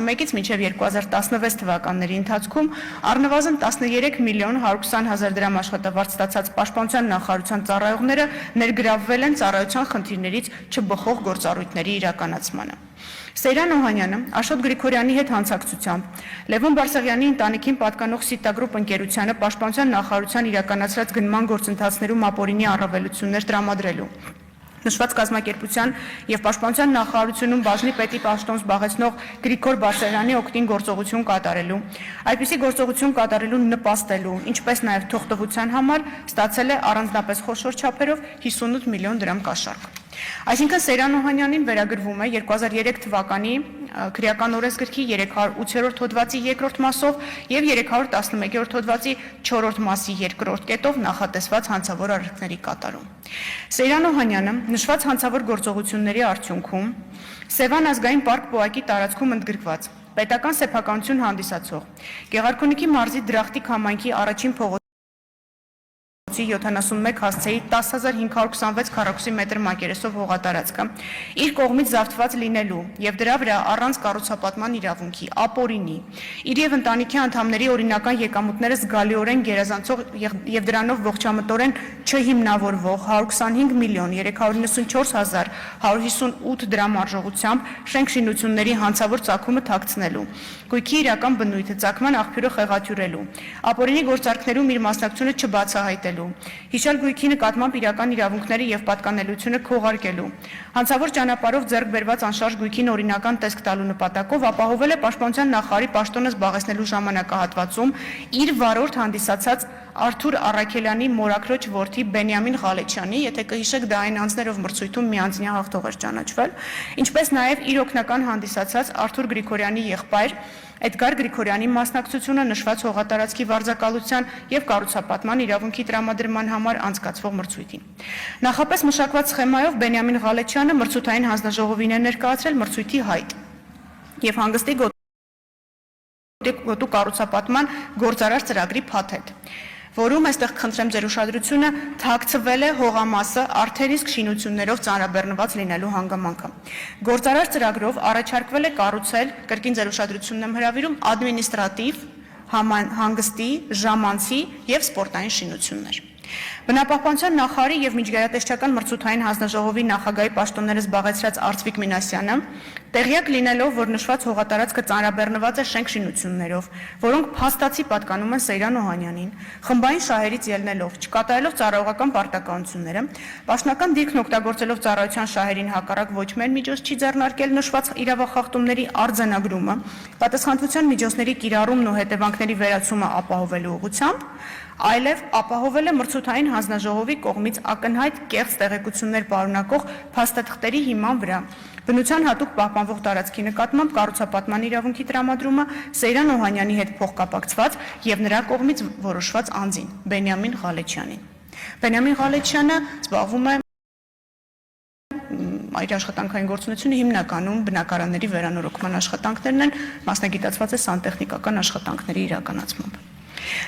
2011-ից մինչև 2016 թվականների ընթացքում առնվազն 13.120.000 դրամ աշխատավարձ ստացած Պաշտպանության նախարարության ծառայողները ներգրավվել են ծառայության խնդիրներից չբխող գործառույթների իրականացմանը։ Սեյրան Օհանյանը Աշոտ Գրիգորյանի հետ հանցակցությամբ Լևոն Բարսեղյանի ընտանիքին պատկանող Սիտագրուպ ընկերությանը Պաշտպանության նախարարության իրականացրած գնման գործընթացներում ապօրինի առավելություններ տրամադրելու նշված կազմակերպության եւ Պաշտպանության նախարարությունում բաժնի պետի պաշտոն զբաղեցնող Գրիգոր Բարսեղյանի օգտին գործողություն կատարելու, այդպիսի գործողություն կատարելու նպաստելու, ինչպես նաեւ թողտվության համար ստացել է առանձնապես խոշոր չափերով 58 միլիոն դրամ կաշառք։ Այսինքն Սեյրան Օհանյանին վերագրվում է 2003 թվականի քրեական օրենսգրքի 308-րդ հոդվածի 2-րդ մասով եւ 311-րդ հոդվածի 4-րդ մասի 2-րդ կետով նախատեսված հանցավոր արարքների կատարում։ Սեյրան Օհանյանը նշված հանցավոր գործողությունների արդյունքում Սևան ազգային պարկ պոակի տարածքում ընդգրկված պետական սեփականություն հանդիսացող Գեղարքունիքի մարզի Դրախտիկ համայնքի առաջին փողոցի 71 հասցեի 10.526 քառակուսի մետր մակերեսով հողատարածքը իր կողմից զավթված լինելու եւ դրա վրա առանց կառուցապատման իրավունքի ապօրինի իր եւ ընտանիքի անդամների օրինական եկամուտները զգալիորեն գերազանցող եւ դրանով ողջամտորեն չհիմնավորվող 125 միլիոն 394.158 դրամ արժողությամբ շենքշինությունների հանցավոր ծագումը թաքցնելու գույքի իրական բնույթը ծագման աղբյուրը խեղաթյուրելու ապօրինի գործարքներում իր մասնակցությունը չբացահայտելու հիշյալ գույքի նկատմամբ իրական իրավունքները եւ պատկանելիությունը քողարկելու հանցավոր ճանապարհով ձեռք բերված անշարժ գույքին օրինական տեսք տալու նպատակով ապահովել է Պաշտպանության նախարարի պաշտոնը զբաղեցնելու ժամանակահատվածում իր վարորդ հանդիսացած Արթուր Առաքելյանի մորաքրոջ որդի Բենյամին Ղալեչյանի, եթե կհիշեք դա այն անձներով մրցույթում միանձնյա հաղթող էր ճանաչվել, ինչպես նաև իր օգնական հանդիսացած Արթուր Գրիգորյանի եղբայր Էդգար Գրիգորյանի մասնակցությունը նշված հողատարածքի վարձակալության եւ կառուցապատման իրավունքի տրամադրման համար անցկացվող մրցույթին։ Նախապես մշակված սխեմայով Բենյամին Ղալեչյանը մրցութային հանձնաժողովին է ներկայացրել մրցույթի հայտ եւ հանգստի գոտու կառուցապատման գործարար ծրագրի փաթեթ, որում այստեղ խնդրեմ ձեր ուշադրությունը թաքցվել է հողամասը արդեն իսկ շինություններով ծանրաբեռնված լինելու հանգամանքը։ Գործարար ծրագրով առաջարկվել է կառուցել, կրկին ձեր ուշադրությունն եմ հրավիրում, ադմինիստրատիվ, հանգստի, ժամանցի եւ սպորտային շինություններ։ Բնապահպանության նախարարի եւ միջգերատեսչական մրցութային հանձնաժողովի նախագահի պաշտոնները զբաղեցրած Արծվիկ Մինասյանը տեղյակ լինելով, որ նշված հողատարածքը ծանրաբեռնված է շենքշինություններով, որոնք փաստացի պատկանում են Սեյրան Օհանյանին, խմբային շահերից ելնելով, չկատարելով ծառայողական պարտականությունները, պաշտոնական դիրքն օգտագործելով ծառայության շահերին հակառակ ոչ միայն միջոց չի ձեռնարկել նշված իրավախախտումների արձանագրումը, պատասխանատվության միջոցների կիրառումն ու հետևանքների վերացումը ապահովելու ուղղությամբ, այլև ապահովել է մրցութային հանձնաժողովի կողմից ակնհայտ կեղծ տեղեկություններ պարունակող փաստաթղթերի հիման վրա բնության հատուկ պահպանվող տարածքի նկատմամբ կառուցապատման իրավունքի տրամադրումը Սեյրան Օհանյանի հետ փոխկապակցված եւ նրա կողմից որոշված անձին Բենյամին Ղալեչյանին։ Բենյամին Ղալեչյանը զբաղվում է իր աշխատանքային գործունեությունը հիմնականում բնակարանների վերանորոգման աշխատանքներն են, մասնագիտացված է սանտեխնիկական աշխատանքների իրականացմամբ։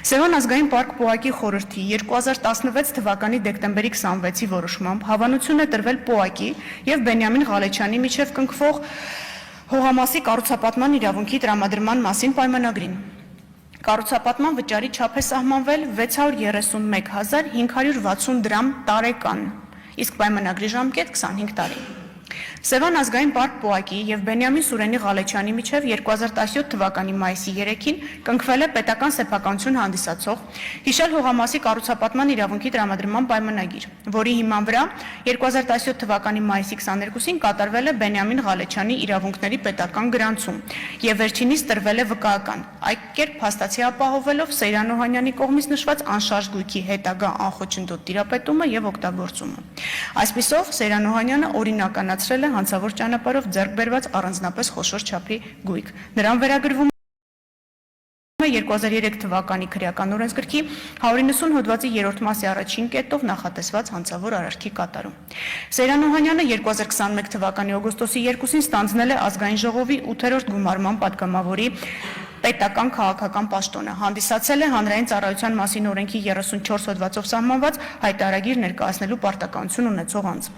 Սևան ազգային պարկ պոակի խորհրդի 2016 թվականի դեկտեմբերի 26-ի որոշմամբ հավանություն է տրվել պոակի եւ Բենյամին Ղալեչյանի միջև կնքվող հողամասի կառուցապատման իրավունքի տրամադրման մասին պայմանագրին։ Կառուցապատման վճարի չափ է սահմանվել 631.560 դրամ տարեկան, իսկ պայմանագրի ժամկետ 25 տարի։ Սևան ազգային պարկ պոակի եւ Բենյամին Սուրենի Ղալեչյանի միջև 2017 թվականի մայիսի 3-ին կնքվել է պետական սեփականություն հանդիսացող հիշյալ հողամասի կառուցապատման իրավունքի տրամադրման պայմանագիր, որի հիման վրա 2017 թվականի մայիսի 22-ին կատարվել է Բենյամին Ղալեչյանի իրավունքների պետական գրանցում եւ վերջինիս տրվել է վկայական, այդ կերպ փաստացի ապահովելով Սեյրան Օհանյանի կողմից նշված անշարժ գույքի հետագա անխոչնդոտ տիրապետումը եւ օգտագործումը։ Այսպիսով Սեյրան Օհանյանը օրինականացրել է հանցավոր ճանապարհով ձեռք բերված առանձնապես խոշոր չափի գույք։ Նրան վերագրվում է 2003 թվականի քրեական օրենսգրքի 190 հոդվածի 3-րդ մասի առաջին կետով նախատեսված հանցավոր արարքի կատարում։ Սեյրան Օհանյանը 2021 թվականի օգոստոսի 2-ին ստանձնել է ազգային ժողովի 8-րդ գումարման պատգամավորի պետական քաղաքական պաշտոնը, հանդիսացել է հանրային ծառայության մասին օրենքի 34 հոդվածով սահմանված հայտարարագիր ներկայացնելու պարտականություն ունեցող անձ։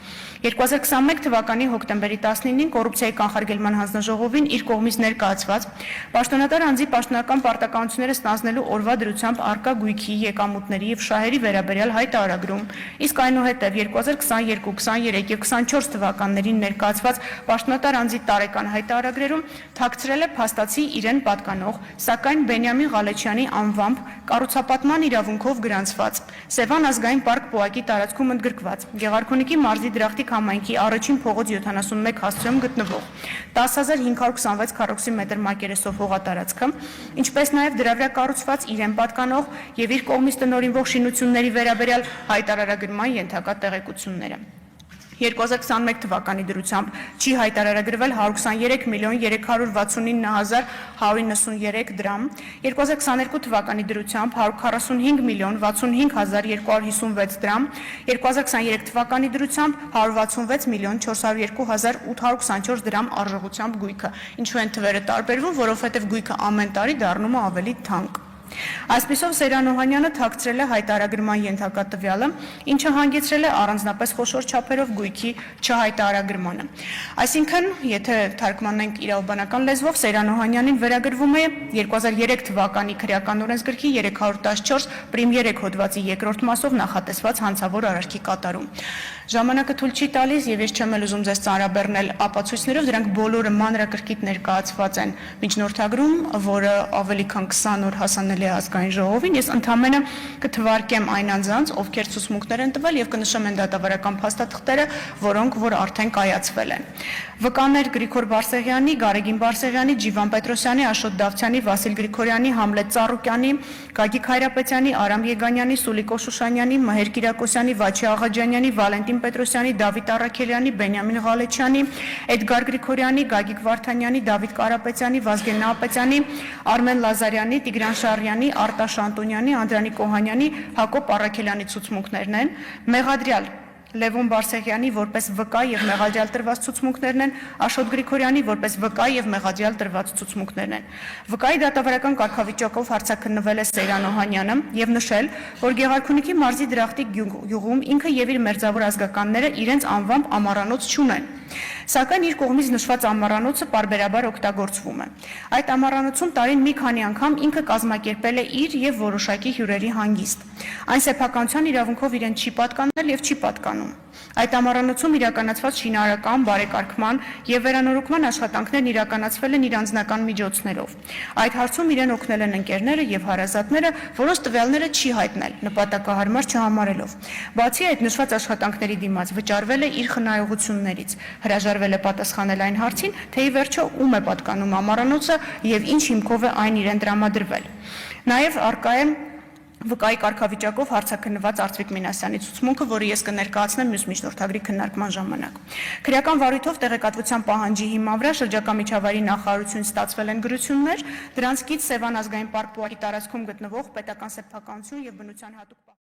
2021 թվականի հոկտեմբերի 19-ին կոռուպցիայի կանխարգելման հանձնաժողովին իր կողմից ներկայացված պաշտոնատար անձի պաշտոնական պարտականությունները ստանձնելու օրվա դրությամբ արկա գույքի, եկամուտների և շահերի վերաբերյալ հայտարարագրում, իսկ այնուհետև 2022, 23 և 24 թվականներին ներկայացված պաշտոնատար անձի տարեկան հայտարարագրերում թաքցրել է փաստացի իրեն պատկանող, սակայն Բենյամին Ղալեչյանի անվամբ կառուցապատման իրավունքով գրանցված, Սևան ազգային պարկ պոակի տարածքում ընդգրկված, Գեղարքունիքի մարզի Դրախտիկ համայնքի առաջին փողոց 71 հասցեում գտնվող 10,526 քառակուսի մետր մակերեսով հողատարածքը, ինչպես նաև դրա վրա կառուցված իրեն պատկանող և իր կողմից տնօրինվող շինությունների վերաբերյալ հայտարարագրման ենթակա տեղեկությունները։ 2021 թվականի դրությամբ չի հայտարարագրվել 123 միլիոն 369 հազար 193 դրամ, 2022 թվականի դրությամբ 145 միլիոն 65 հազար 256 դրամ, 2023 թվականի դրությամբ 166 միլիոն 402 հազար 824 դրամ արժողությամբ գույքը, ինչու են թվերը տարբերվում, որովհետև գույքը ամեն տարի դառնում է ավելի թանկ։ Այսպիսով Սերան Օհանյանը թաքցրել է հայտարարագրման ենթակա տվյալը, ինչը հանգեցրել է առանձնապես խոշոր չափերով գույքի չհայտարարագրմանը։ Այսինքն, եթե թարգմանենք իրավաբանական լեզվով, Սերան Օհանյանին վերագրվում է 2003 թվականի քրեական օրենսգրքի 314 պրիմ 3 հոդվածի երկրորդ մասով նախատեսված հանցավոր արարքի կատարում։ Ժամանակը թույլ չի տալիս եւ ես չեմ ուզում ձեզ ծանրաբեռնել ապացույցներով, դրանք բոլորը մանրակրկիտ ներկայացված են միջնորդագրում, որը ավելի քան 20 օր հասանել է ազգային ժողովին, ես ընդհանրապես կթվարկեմ այն անձանց, ովքեր ցուցմունքներ են տվել եւ կնշեմ են դատավարական փաստաթղթերը, որոնք որ արդեն կայացվել են։ Վկաներ Գրիգոր Բարսեղյանի, Գարեգին Բարսեղյանի, Ջիվան Պետրոսյանի, Աշոտ Դավթյանի, Վասիլ Գրիգորյանի, Համլետ Ծառուկյանի, Գագիկ Հայրապետյանի, Արամ Եգանյանի, Սուլիկո Շուշանյանի, Մհեր Կիրակոսյանի, Վաչի Աղաջանյանի, Վալենտին Պետրոսյանի, Դավիթ Առաքելյանի, Բենյամին Ղալեչյանի, Էդգար Գրիգորյանի, Գագիկ Վարդանյանի, Դավիթ Կարապետյանի, Վազգեն Նահապետյանի, Արմեն Լազարյանի, Տիգրան Շարյանի, Արտաշ Անտոնյանի, Անդրանիկ Օհանյանի, Հակոբ Առաքելյանի ցուցմունքներն են, մեղադրյալ Լևոն Բարսեղյանի որպես վկա եւ մեղադրյալ տրված ցուցմունքներն են, Աշոտ Գրիգորյանի որպես վկա եւ մեղադրյալ տրված ցուցմունքներն են։ Վկայի դատավարական կարգավիճակով հարցաքննվել է Սերան Օհանյանը եւ նշել, որ Գեղարքունիքի մարզի Դրախտիկ գյուղում ինքը եւ իր մերձավոր ազգականները իրենց անվամբ ամառանոց չունեն։ Սակայն իր կողմից նշված ամառանոցը պարբերաբար օգտագործվում է։ Այդ ամառանոցում տարին մի քանի անգամ ինքը կազմակերպել է իր եւ որոշակի հյուրերի հանգիստ։ Այն սեփականության իրավունքով իրեն չի պատկանել եւ չի պատկանում։ Այդ ամառանոցում իրականացված շինարարական, բարեկարգման եւ վերանորոգման աշխատանքներն իրականացվել են իր անձնական միջոցներով։ Այդ հարցում իրեն օգնել են ընկերները եւ հարազատները, որոնց տվյալները չի հայտնել, նպատակահարմար չհամարելով։ Բացի այդ, նշված աշխատանքների դիմաց վճարվել է իր խնայողություններից, հրաժարվել է պատասխանել այն հարցին, թե ի վերջո ում է պատկանում ամառանոցը եւ ինչ հիմքով է այն իրեն տրամադրվել։ Նաեւ արկա է վկայի կարգավիճակով հարցաքննված Արծվիկ Մինասյանի ցուցմունքը, որը ես կներկայացնեմ մյուս միջնորդագրի քննարկման ժամանակ։ Քրեական վարույթով տեղեկատվության պահանջի հիման վրա շրջակա միջավայրի նախարարությունից ստացվել են գրություններ, դրանց կից Սևան ազգային պարկ պոակի տարածքում գտնվող պետական սեփականություն եւ բնության հատուկ